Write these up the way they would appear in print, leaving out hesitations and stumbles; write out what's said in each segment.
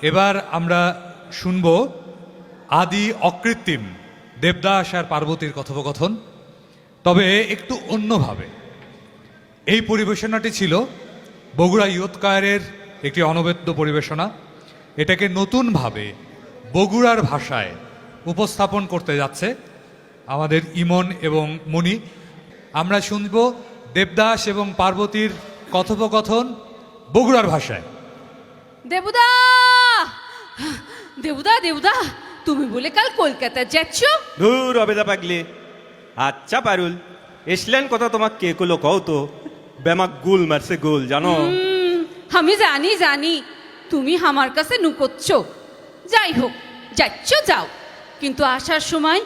এবার আমরা শুনব আদি অকৃত্রিম দেবদাস আর পার্বতীর কথোপকথন, তবে একটু অন্যভাবে। এই পরিবেশনাটি ছিল বগুড়া ইয়ুথ কয়ারের একটি অনবদ্য পরিবেশনা। এটাকে নতুনভাবে বগুড়ার ভাষায় উপস্থাপন করতে যাচ্ছে আমাদের ইমন এবং মণি। আমরা শুনব দেবদাস এবং পার্বতীর কথোপকথন বগুড়ার ভাষায়। দেবুদা, দেবুদা, দেবুদা, তুমি বলে কাল কলকাতা যাচ্ছ? ধুর অবেদা পাগলি। আচ্ছা পারুল, এসলেন কথা তোমাক কে কলো কও তো। বেমাক গুল মারছে গুল, জানো? আমি জানি জানি তুমি আমার কাছে নুকোচ্ছ। যাই হোক, যাচ্ছ যাও, কিন্তু আসার সময়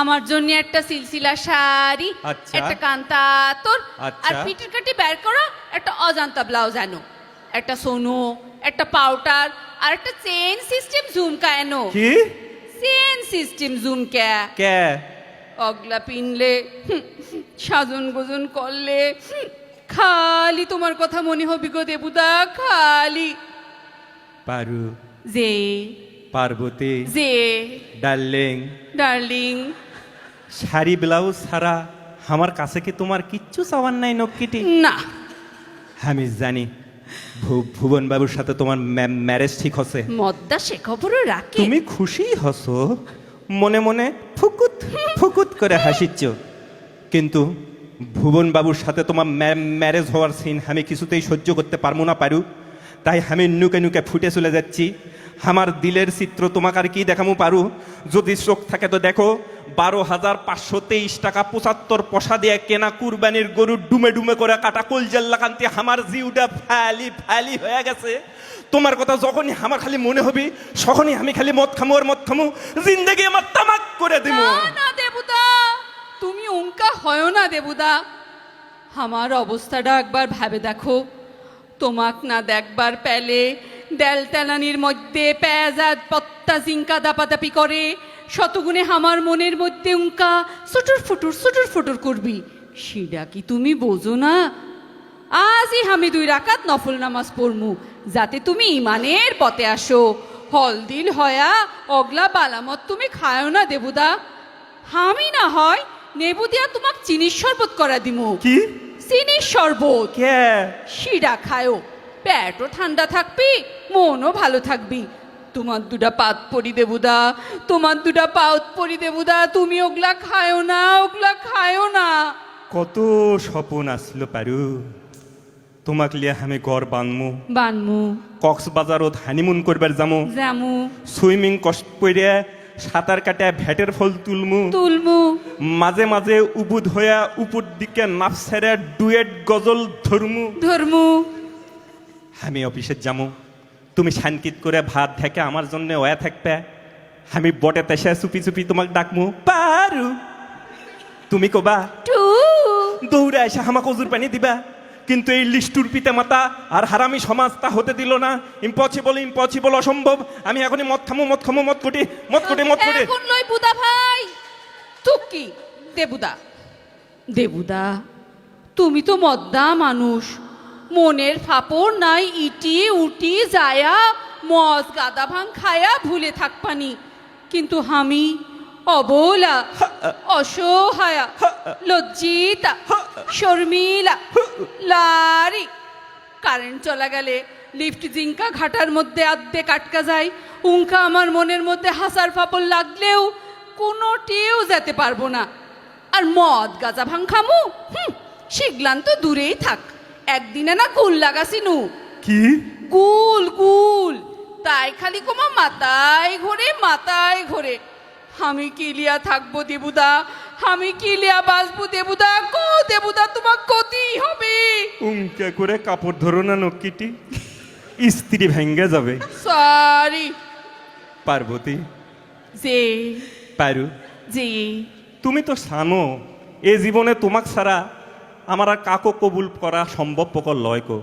আমার জন্য একটা সিলসিলা শাড়ি, আচ্ছা। একটা কান্তাতর, আচ্ছা। আর পিঠের কাটি বের করো একটা অজান্তা ব্লাউজ আনো, একটা সোনো, একটা পাউডার, আর একটা চেন সিস্টেম ঝুমকা এনো। কি চেন সিস্টেম ঝুমকা কে? অগলা পিনলে, সাজন গোজন করলে খালি তোমার কথা মনে হবে গো দেবুদা, খালি। পারু, যে পার্বতী, যে ডার্লিং, ডার্লিং, শাড়ি ব্লাউজ ছাড়া আমার কাছে কি তোমার কিচ্ছু চাওয়ার নাই নক্কিটি? না আমি জানি ভুবন বাবুর সাথে তোমার ম্যারেজ ঠিক হচ্ছে। মদ্দা সে খবরও রাখে। তুমি খুশি হসো, মনে মনে ফুকুত ফুকুত করে হাসিচ্ছ, কিন্তু ভুবন বাবুর সাথে তোমার ম্যারেজ হওয়ার সিন আমি কিছুতেই সহ্য করতে পারবো না পারু। তাই আমি নুকে নুকে ফুটে চলে যাচ্ছি। আমার দিলের চিত্র তোমাকে আর কি দেখামো পারু? যদি চোখ থাকে তো দেখো, 12,523 টাকা 75 পয়সা দিয়ে কেনা কুরবানির গরু ডুমে ডুমে করে কাটা কলজেল্লা কান্তি আমার জিউটা ফ্যালি ফ্যালি হয়ে গেছে। তোমার কথা যখনই আমার খালি মনে হবে, তখনই আমি খালি মদ খামো আর মদ খামো, জিন্দেগি আমার তামাক করে দিব। না না দেবুদা, তুমি উঙ্কা হয় না দেবুদা। আমার অবস্থাটা একবার ভাবে দেখো। তোমাক না দেখবার পেলে দেলটালানির মধ্যে পেঁয়াজ পত্তা জিঙ্কা দাপাদাপি করে, শতগুণে আমার মনের মধ্যে উঙ্কা সুটুর ফুটুর করবি। সেটা কি তুমি বোঝো না? আজই আমি 2 রাকাত নফল নামাজ পড়মু, যাতে তুমি ইমানের পথে আসো। হলদিল হয়া অগলা বালামত তুমি খায়ো না দেবুদা। আমি না হয় নেবু দিয়া তোমাক চিনির শরবত করা দিমু। কি চিনির শরবত কে? শিরা খায়ো, পেটও ঠান্ডা থাকবি, মনও ভালো থাকবি। তোমার 2টা পাত পরি দেবুদা, তোমার 2টা পাত পরি দেবুদা। তুমি ওগলা খায়ো না, ওগলা খায়ো না। কত স্বপন আসলো পারু, তোমাক লিয়া আমি ঘর বানমু, বানমু, কক্সবাজারত হানিমুন করবার যামু, জামু, সুইমিং কষ্ট করে সাঁতার কাটে ভেটের ফল তুলমু, তুলমু, মাঝে মাঝে উবুদ হইয়া উপর দিকে নাফ ছেড়ে ডুয়েট গজল ধরমু। ধর্মু। আমি অফিসে যামু, তুমি শান্তিত করে ভাত থেকে আমার জন্য ওয়া থাকবে। আমি বটে তেসে চুপি চুপি তোমাক ডাকমু, পারু। তুমি কবা, টু দৌড়ে এসে আমাকে অজুর পানি দিবা। কিন্তু এই লিস্টুর পিতা মাতা আর হারামি সমাজ তা হতে দিল না। ইম্পসিবল, ইম্পসিবল, অসম্ভব। আমি এখনই মদ খামো, মদ খামো, মদ কোটি, মদ কোটি, মদ কোটি। এখন লই বুদা ভাই। তুকি দেবুদা, দেবুদা, তুমি তো মদ্দা মানুষ, মনের ফাপড় নাই ইটি উটি যায়া মদ গাদা ভাং খায়া ভুলে থাকপানি। কিন্তু আমি অবলা, অসহায়া, লজ্জিতা, শর্মিলা, লারি। কারেন্ট চলা গেলে লিফট জিঙ্কা ঘাটার মধ্যে আদ্যে কাটকা যায়। উঙ্কা আমার মনের মধ্যে হাসার ফাপড় লাগলেও কোনোটিও যেতে পারবো না। আর মদ গাজা ভাং খামু, শিগলান তো দূরেই থাক। একদিনে না গুল লাগাছিনু। কি গুল গুল, তাই খালি কোমা মাথায় ঘোরে, মাথায় ঘোরে। আমি কিলিয়া থাকবো দেবুদা, আমি কিলিয়া বাঁচবো দেবুদা। কো দেবুদা, তোমার ক্ষতি হবে। উমকে করে কাপড় ধরো না নক্কিটি, স্ত্রী ভেঙ্গে যাবে। সরি পার্বতী, যে পারু, যে তুমি তো জানো এ জীবনে তোমাক ছাড়া আমার আর কাকো কবুল করা সম্ভব পকর লয় কো।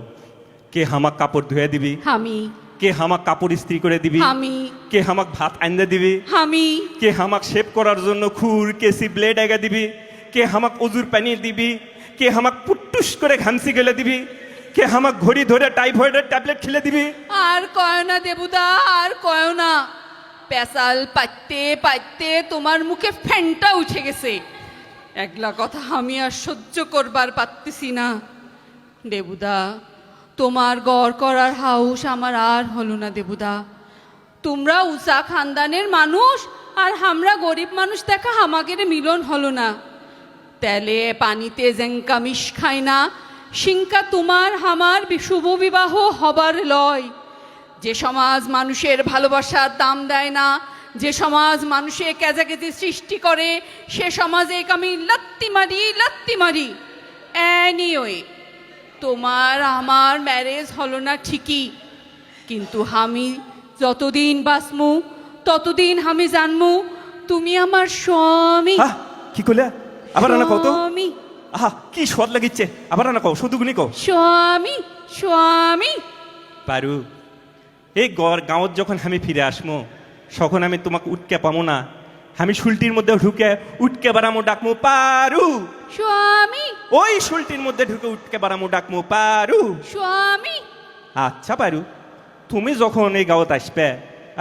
কে হামাক কাপড় ধুয়ে দিবি, আমি, কে হামাক কাপড় ইস্ত্রি করে দিবি, আমি, কে হামাক ভাত আইন্দা দিবি, আমি, কে হামাক শেভ করার জন্য খুর কেসি ব্লেড আগা দিবি, কে হামাক অজুর পানি দিবি, কে হামাক পুট্টুস করে ঘামসি গেলে দিবি, কে আমার ঘড়ি ধরে টাইফয়েডের ট্যাবলেট খেলে দিবি? আর কয় না দেবুদা, আর কয় না। পেশাল পাইতে পাইতে তোমার মুখে ফ্যানটা উঠে গেছে। একলা কথা আমি আর সহ্য করবার পারতেছি না। দেবুদা, তোমার গড় করার হাউস আমার আর হলো না দেবুদা। তোমরা উষা খানদানের মানুষ আর আমরা গরিব মানুষ দেখা হামাগের মিলন হলো না। তেলে পানিতে জেঙ্কা মিশ খায় না, সিংকা তোমার হামার শুভ বিবাহ হবার লয়। যে সমাজ মানুষের ভালোবাসার দাম দেয় না, যে সমাজ মানুষে কেজাকেজি সৃষ্টি করে, সে সমাজে আমি লাত্তি মারি। এনিওয়ে, তোমার আমার ম্যারেজ হলো না ঠিকই, কিন্তু আমি যতদিন বাঁচমু ততদিন আমি জানমু তুমি আমার স্বামী। কি করলে? আবার আনা কত? স্বামী, আহা, কি স্বাদ লাগিচ্ছে! আবার আনা কও, শুধু গুনি কও। স্বামী। পারু, এই গাঁৱত যখন আমি ফিরে আসমো, তখন আমি তোমাকে উঠকে পামো না। আমি শুলটির মধ্যে ঢুকে উঠকে বাড়ামো ডাকমু পারু। স্বামী, ওই শুলটির মধ্যে ঢুকে উঠকে বাড়ামো ডাকমু পারু। স্বামী। আচ্ছা পারু, তুমি যখন এই গাঁৱত আসবে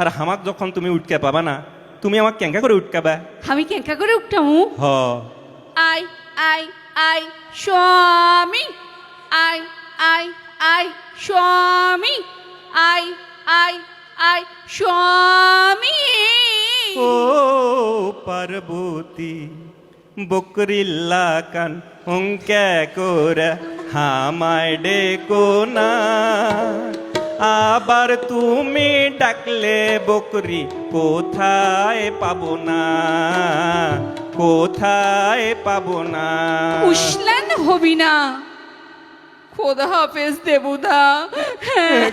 আর হামাক যখন তুমি উঠকে পাবা না, তুমি আমাক কেঙ্কা করে উঠকাবা? আমি কেঙ্কা করে উঠতামু? হ, আই আই আই স্বামী, আই আই আই স্বামী, আই আই আই স্বামী। ও পার্বতী, বকরিল্লা কান অঙ্কে করে হামায় ডেকো না। আবার তুমি ডাকলে বকরি কোথায় পাবো না, কোথায় পাবো না। উসলেন হবি না। খোদা হাফেজ দেবুদা।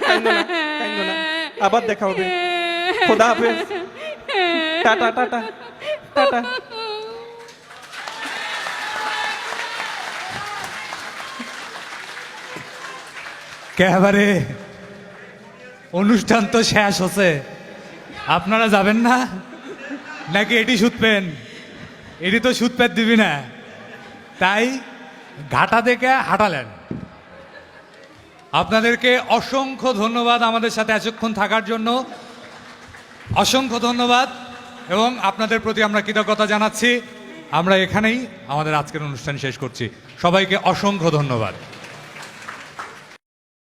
কাইন্দো না, কাইন্দো না। আবার দেখা হবে। খোদা হাফেজ। Tata tata tata. একেবারে অনুষ্ঠান তো শেষ হচ্ছে, আপনারা যাবেন না নাকি? এটি সুতপেন, এটি তো সুতপেন দিবি না, তাই ঘাটা দেখে হাঁটালেন। আপনাদেরকে অসংখ্য ধন্যবাদ আমাদের সাথে এতক্ষণ থাকার জন্য, অসংখ্য ধন্যবাদ, এবং আপনাদের প্রতি আমরা কৃতজ্ঞতা জানাচ্ছি। আমরা এখানেই আমাদের আজকের অনুষ্ঠান শেষ করছি। সবাইকে অসংখ্য ধন্যবাদ।